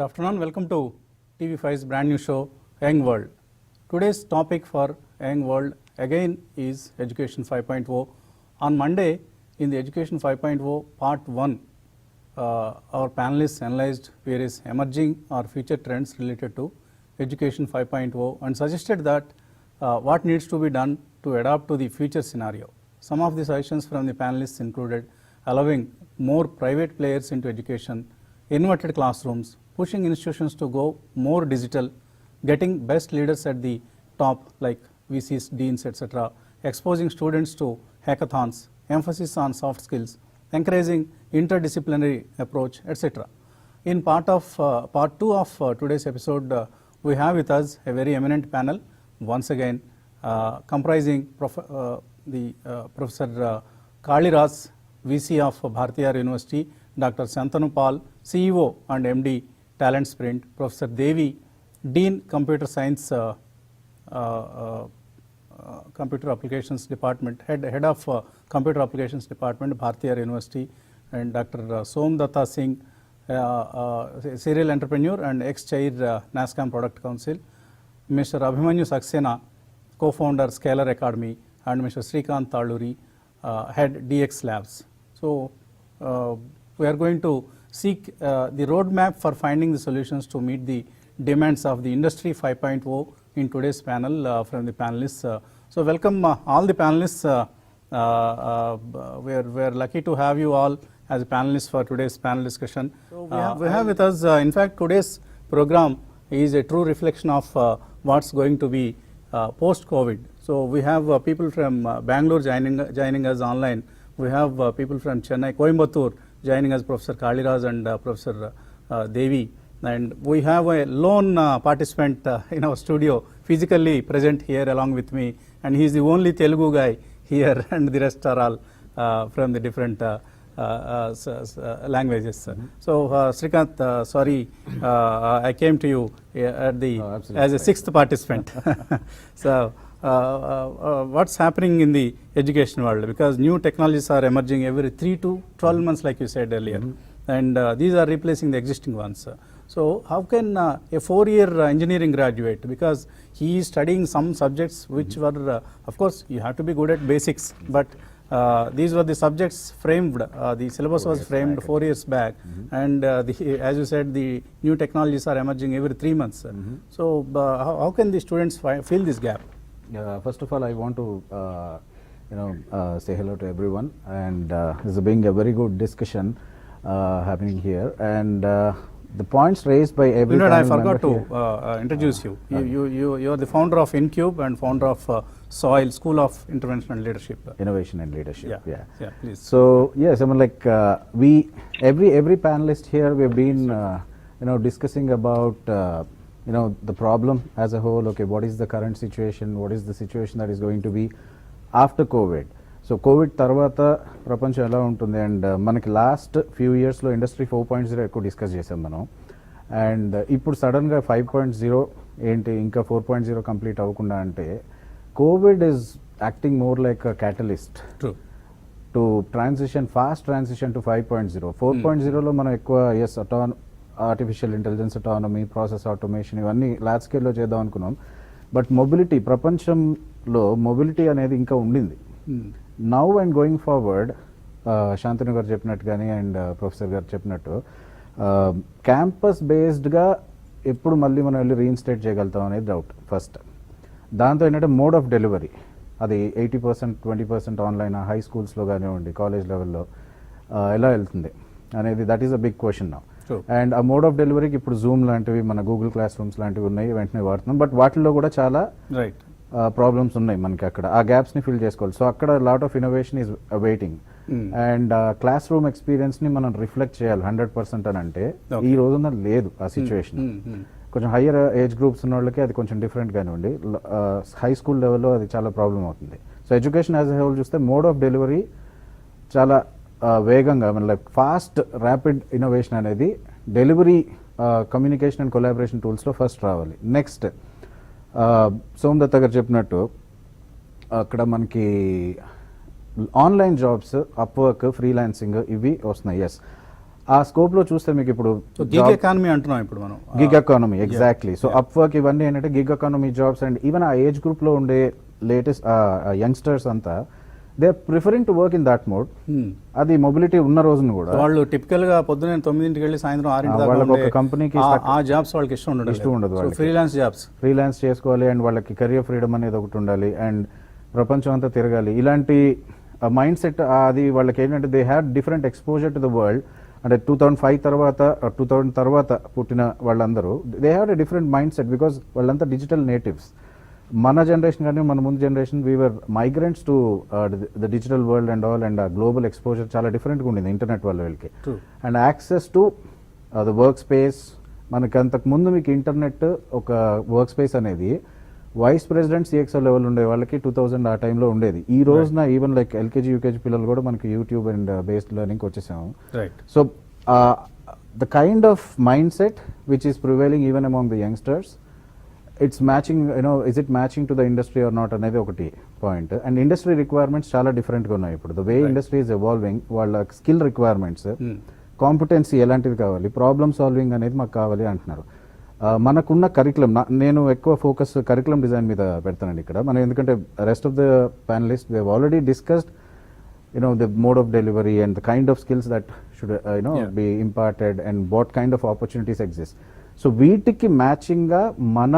Good afternoon. Welcome to TV5's brand new show, Young World. Today's topic for Young World again is Education 5.0. On Monday, in the Education 5.0 Part 1, our panelists analyzed various emerging or future trends related to Education 5.0 and suggested that what needs to be done to adapt to the future scenario. Some of the suggestions from the panelists included allowing more private players into education, inverted classrooms, pushing institutions to go more digital, getting best leaders at the top like VCs, deans, etc., exposing students to hackathons, emphasis on soft skills, encouraging interdisciplinary approach, etc. In part 2 of today's episode, we have with us a very eminent panel, once again comprising Professor Kaliraz, VC of Bharatiya University, Dr. Shantanu Pal, CEO and MD, Talent Sprint, Professor Devi, Dean, Computer Science, Computer Applications Department, Head of Computer Applications Department, Bharatiya University, and Dr. Somdatta Singh, serial entrepreneur and ex-chair, NASSCOM Product Council, Mr. Abhimanyu Saxena, co-founder, Scalar Academy, and Mr. Srikanth Talluri, head DX Labs. So, we are going to seek the roadmap for finding the solutions to meet the demands of the Industry 5.0 in today's panel from the panelists. So, welcome all the panelists. We are lucky to have you all as panelists for today's panel discussion. So we have with us, in fact, today's program is a true reflection of what's going to be post-COVID. So, we have people from Bangalore joining us online. We have people from Chennai, Coimbatore joining us, Professor Kaliraz and Professor Devi. And we have a lone participant in our studio, physically present here along with me. And he is the only Telugu guy here, and the rest are all from the different languages. So, Srikanth, sorry, I came to you at the as a sixth participant. So, what's happening in the education world? Because new technologies are emerging every 3 to 12 months, like you said earlier, and these are replacing the existing ones. So, how can a 4-year engineering graduate, because he is studying some subjects which were, of course, you have to be good at basics, but these were the subjects framed, the syllabus was framed 4 years back, and as you said, the new technologies are emerging every 3 months. So, how can the students fill this gap? First of all, I want to say hello to everyone, and this is being a very good discussion happening here, and the points raised by every panel I forgot to introduce you. You are the founder of InCube and founder of SOIL, School of Intervention and Leadership. Innovation and Leadership. Yeah, please. So yes, I mean, like every panelist here, we've been discussing about the problem as a whole. Okay, what is the current situation? What is the situation that is going to be after COVID? So Covid తర్వాత ప్రపంచం ఎలా ఉంటుంది, and మనకి last few ఇయర్స్లో industry 4.0 ఎక్కువ discuss చేసాం మనం, and ఇప్పుడు సడన్గా 5.0 ఏంటి, ఇంకా 4.0 కంప్లీట్ అవ్వకుండా అంటే Covid is acting more like a catalyst to fast transition to 5.0. 4.0లో మనం ఎక్కువ artificial intelligence, autonomy, process automation ఇవన్నీ లార్జ్ స్కేల్లో చేద్దాం అనుకున్నాం. బట్ మొబిలిటీ, ప్రపంచంలో మొబిలిటీ అనేది ఇంకా ఉండింది. Now and going forward, Shantanu గారు చెప్పినట్టు కానీ అండ్ ప్రొఫెసర్ గారు చెప్పినట్టు క్యాంపస్ బేస్డ్గా ఎప్పుడు మళ్ళీ మనం వెళ్ళి రీఇన్స్టేట్ చేయగలుగుతాం అనేది డౌట్ ఫస్ట్. దాంతో ఏంటంటే మోడ్ ఆఫ్ డెలివరీ, అది 80%, 20% ఆన్లైన్, హై స్కూల్స్లో కానివ్వండి, కాలేజ్ లెవెల్లో ఎలా వెళ్తుంది అనేది that is a big question now. And ఆ మోడ్ ఆఫ్ డెలివరీకి ఇప్పుడు జూమ్ లాంటివి, మన గూగుల్ క్లాస్ రూమ్స్ లాంటివి ఉన్నాయి, వెంటనే వాడుతున్నాం. బట్ వాటిల్లో కూడా చాలా ప్రాబ్లమ్స్ ఉన్నాయి మనకి, అక్కడ ఆ గ్యాప్స్ని ఫిల్ చేసుకోవాలి. సో అక్కడ lot of innovation is waiting. And classroom ఎక్స్పీరియన్స్ని మనం రిఫ్లెక్ట్ చేయాలి 100% అని అంటే ఈ రోజున లేదు ఆ సిచ్యువేషన్. కొంచెం హయ్యర్ ఏజ్ గ్రూప్స్ ఉన్న వాళ్ళకి అది కొంచెం డిఫరెంట్ కానివ్వండి, హై స్కూల్ లెవెల్లో అది చాలా ప్రాబ్లం అవుతుంది. So education as a whole చూస్తే మోడ్ ఆఫ్ డెలివరీ చాలా వేగంగా, లైక్ ఫాస్ట్ ర్యాపిడ్ ఇన్నోవేషన్ అనేది డెలివరీ, కమ్యూనికేషన్ అండ్ కొలాబరేషన్ టూల్స్లో ఫస్ట్ రావాలి. నెక్స్ట్ సోమదత్త గారు చెప్పినట్టు అక్కడ మనకి ఆన్లైన్ జాబ్స్, అప్వర్క్, ఫ్రీలాన్సింగ్ ఇవి వస్తున్నాయి. ఎస్, ఆ స్కోప్లో చూస్తే మీకు ఇప్పుడు సో గిగ్ ఎకానమీ అంటున్నాం ఇప్పుడు మనం. Gig economy exactly. So up work ఇవన్నీ ఏంటంటే gig economy jobs. And even ఆ ఏజ్ గ్రూప్లో ఉండే లేటెస్ట్ యంగ్స్టర్స్ అంతా they are preferring to work in that mode. అది మొబిలిటీ ఉన్న రోజున కూడా వాళ్ళు టిపికల్ గా పొద్దున్న 9కి వెళ్ళి సాయంత్రం 6 దాకా వాళ్ళకి ఉండే ఒక కంపెనీకి ఆ జాబ్స్ వాళ్ళకి ఇష్టం ఉండదు వాళ్ళకి. ఫ్రీలాన్స్ జాబ్స్ ఫ్రీలాన్స్ చేసుకోవాలి అండ్ వాళ్ళకి కెరియర్ ఫ్రీడమ్ అనేది ఒకటి ఉండాలి అండ్ ప్రపంచం అంతా తిరగాలి. ఇలాంటి మైండ్ సెట్ అది వాళ్ళకి ఏంటంటే they had different exposure to the world. అంటే 2005 తర్వాత 2000 తర్వాత పుట్టిన వాళ్ళందరూ they have a different mind set because వాళ్ళంతా డిజిటల్ నేటివ్స్. మన జనరేషన్ కానీ మన ముందు generation we are migrants to the digital world and all. And ఆ గ్లోబల్ ఎక్స్పోజర్ చాలా డిఫరెంట్గా ఉండింది ఇంటర్నెట్ వల్ల వీళ్ళకి. And access to the work space. మనకి అంతకు ముందు మీకు ఇంటర్నెట్ ఒక వర్క్ స్పేస్ అనేది వైస్ ప్రెసిడెంట్ సిఎక్స్ఓ లెవెల్ ఉండే వాళ్ళకి 2000 ఆ టైంలో ఉండేది. ఈ రోజున ఈవెన్ లైక్ ఎల్కేజీ యూకేజీ పిల్లలు కూడా మనకి యూట్యూబ్ అండ్ బేస్డ్ లెర్నింగ్కి వచ్చేసాము. So the kind of mind set which is prevailing even among the youngsters, it's matching is it matching to the industry or not అనేది ఒకటి పాయింట్. అండ్ ఇండస్ట్రీ రిక్వైర్మెంట్స్ చాలా డిఫరెంట్గా ఉన్నాయి ఇప్పుడు. The way industry is evolving, వాళ్ళ skill requirements, competency ఎలాంటివి కావాలి, problem solving అనేది మాకు కావాలి అంటున్నారు. మనకున్న కరికులం, నేను ఎక్కువ ఫోకస్ కరికులం డిజైన్ మీద పెడతానండి ఇక్కడ. మనం ఎందుకంటే rest of the panelist we have already discussed the mode of delivery and the kind of skills that should be imparted and what kind of opportunities exist. So వీటికి matching గా మన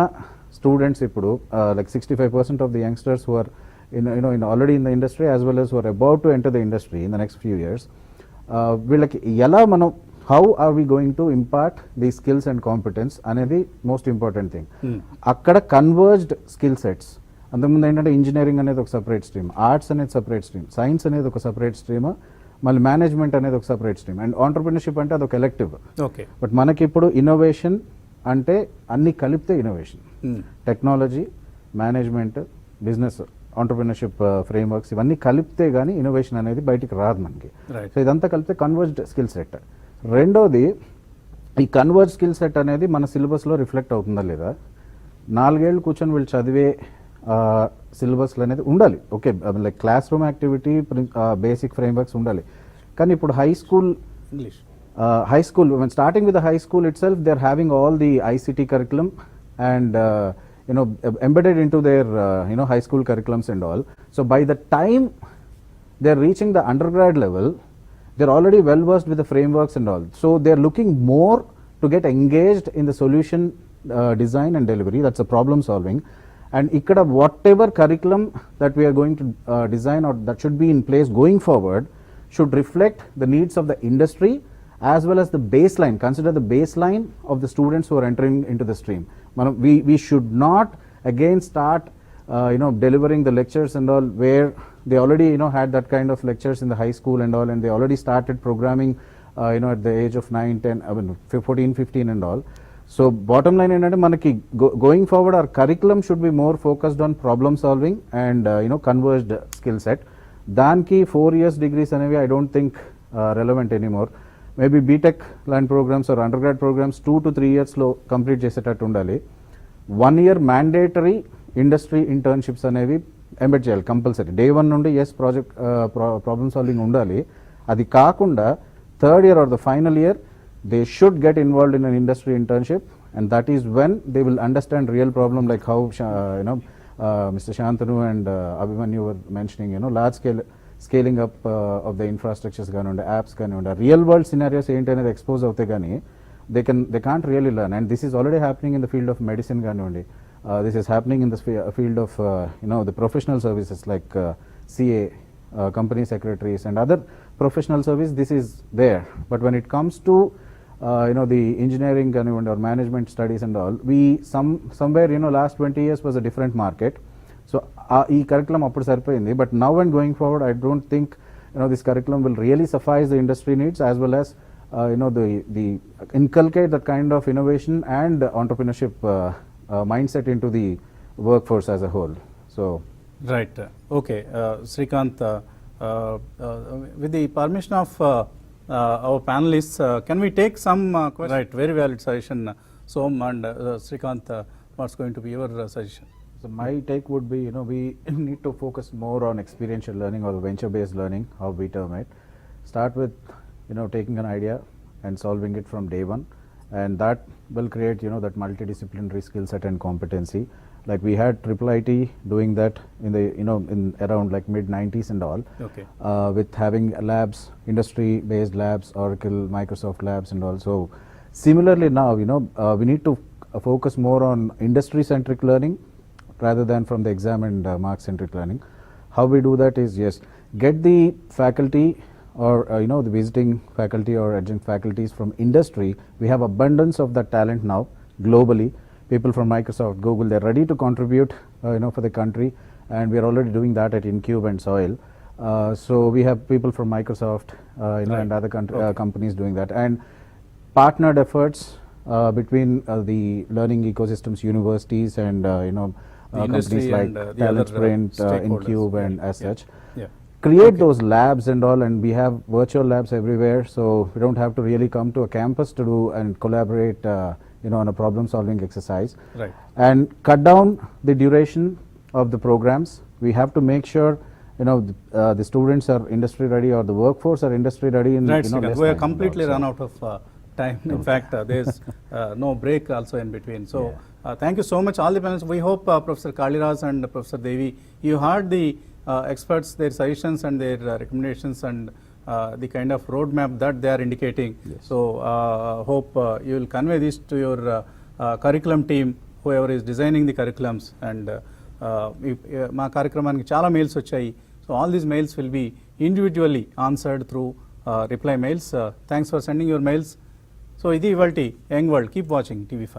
students ఇప్పుడు like 65% of the youngsters who are in already in the industry as well as who are about to enter the industry in the next few years, వీళ్ళకి ఎలా మనం how are we going to impart these skills and competence అనేది most important thing. అక్కడ converged skill sets. అంతకుముందు ఏంటంటే engineering అనేది ఒక separate stream, arts అనేది సపరేట్ స్ట్రీమ్, సైన్స్ అనేది ఒక సపరేట్ స్ట్రీమ్, మళ్ళీ మేనేజ్మెంట్ అనేది ఒక సపరేట్ స్ట్రీమ్, అండ్ ఆంటర్ప్రినర్షిప్ అంటే అది ఒక ఎలెక్టివ్. ఓకే. బట్ మనకి ఇప్పుడు ఇన్నోవేషన్ అంటే అన్ని కలిపితే innovation. Technology, management, business, entrepreneurship frameworks ఇవన్నీ కలిపితే కానీ ఇన్నోవేషన్ అనేది బయటికి రాదు మనకి. సో ఇదంతా కలిపితే కన్వర్జ్డ్ స్కిల్ సెట్. రెండోది, ఈ కన్వర్జ్ స్కిల్ సెట్ అనేది మన సిలబస్లో రిఫ్లెక్ట్ అవుతుందా లేదా. 4 ఏళ్ళు కూర్చొని వీళ్ళు చదివే సిలబస్లు అనేది ఉండాలి. Okay, like class room activity, basic frameworks ఉండాలి. కానీ ఇప్పుడు high school starting with high school itself they are having all the ICT curriculum and embedded into their high school curriculums and all. So by the time they are reaching the undergrad level, they are already well versed with the frameworks and all. So they are looking more to get engaged in the solution design and delivery. That's a problem solving. And ikkada whatever curriculum that we are going to design or that should be in place going forward should reflect the needs of the industry as well as the baseline. Consider the baseline of the students who are entering into the stream. We should not again start delivering the lectures and all where they already had that kind of lectures in the high school and all, and they already started programming at the age of 9, 10, 14, 15 and all. So bottom line ఏంటంటే మనకి going forward our curriculum should be more focused on problem solving and converged skill set. దానికి 4 years degrees అనేవి I don't think relevant anymore. Maybe BTech లాంటి programmes or undergrad programmes 2 to 3 yearsలో complete చేసేటట్టు ఉండాలి. 1 year mandatory industry internships అనేవి embed చేయాలి compulsory. Day 1 నుండి project problem solving ఉండాలి. అది కాకుండా 3rd year or the final year they should get involved in an industry internship and that is when they will understand real problem like how Mr. Shantanu and Abhimanyu were mentioning, large scale scaling up of the infrastructures కానివ్వండి, apps కానివ్వండి, real world scenarios ఏంటి అనేది expose అవుతే కానీ they can't really learn. And this is already happening in the field of medicine కానివ్వండి, this is happening in the field of the professional services like CA, company secretaries and other professional service. This is there, but when it comes to the engineering కానివ్వండి or management studies and all, we somewhere last 20 years was a different market. So ఈ curriculum అప్పుడు సరిపోయింది. But now and going forward I don't think this curriculum will really suffice the industry needs as well as the inculcate that kind of innovation and entrepreneurship mindset into the workforce as a whole. So right. Okay, Srikanth, with the permission of our panelists, can we take some questions? Right, very valid suggestion, Som and Srikanth. What's going to be your suggestion? So my take would be, we need to focus more on experiential learning or venture-based learning, how we term it. Start with, taking an idea, and solving it from day one, and that will create that multidisciplinary skill set and competency. Like we had IIIT doing that in the in around like mid 90s and all, Okay. with having labs, industry based labs, Oracle, Microsoft labs and all. So similarly now we need to focus more on industry centric learning rather than from the exam and mark centric learning. How we do that is, yes, get the faculty or the visiting faculty or adjunct faculties from industry. We have abundance of that talent now globally. People from Microsoft, Google, they're ready to contribute for the country, and we are already doing that at Incube and Soil. So we have people from Microsoft Right. and other Okay. companies doing that, and partnered efforts between the learning ecosystems, universities, and The industry companies like and, the Talent other, Sprint, stakeholders. Incube, and Yeah, as yeah, such. Yeah. Create Okay. those labs and all, and we have virtual labs everywhere, so we don't have to really come to a campus to do and collaborate on a problem solving exercise. Right. And cut down the duration of the programs. We have to make sure the students are industry ready, or the workforce are industry ready in Right, less Srikanth. time We are and completely all. run So- out of time. In fact, there's no break also in between. So, thank you so much, all the panelists. We hope Professor Kaliraj and Professor Devi, you heard the experts, their suggestions and their recommendations, and the kind of roadmap that they are indicating. Yes. So, hope you will convey this to your curriculum team, whoever is designing the curriculums. And మా కార్యక్రమానికి చాలా mails వచ్చాయి. So all these mails will be individually answered through reply mails. Thanks for sending your mails. So, ఇది ఇవాల్టి young world. Keep watching TV5.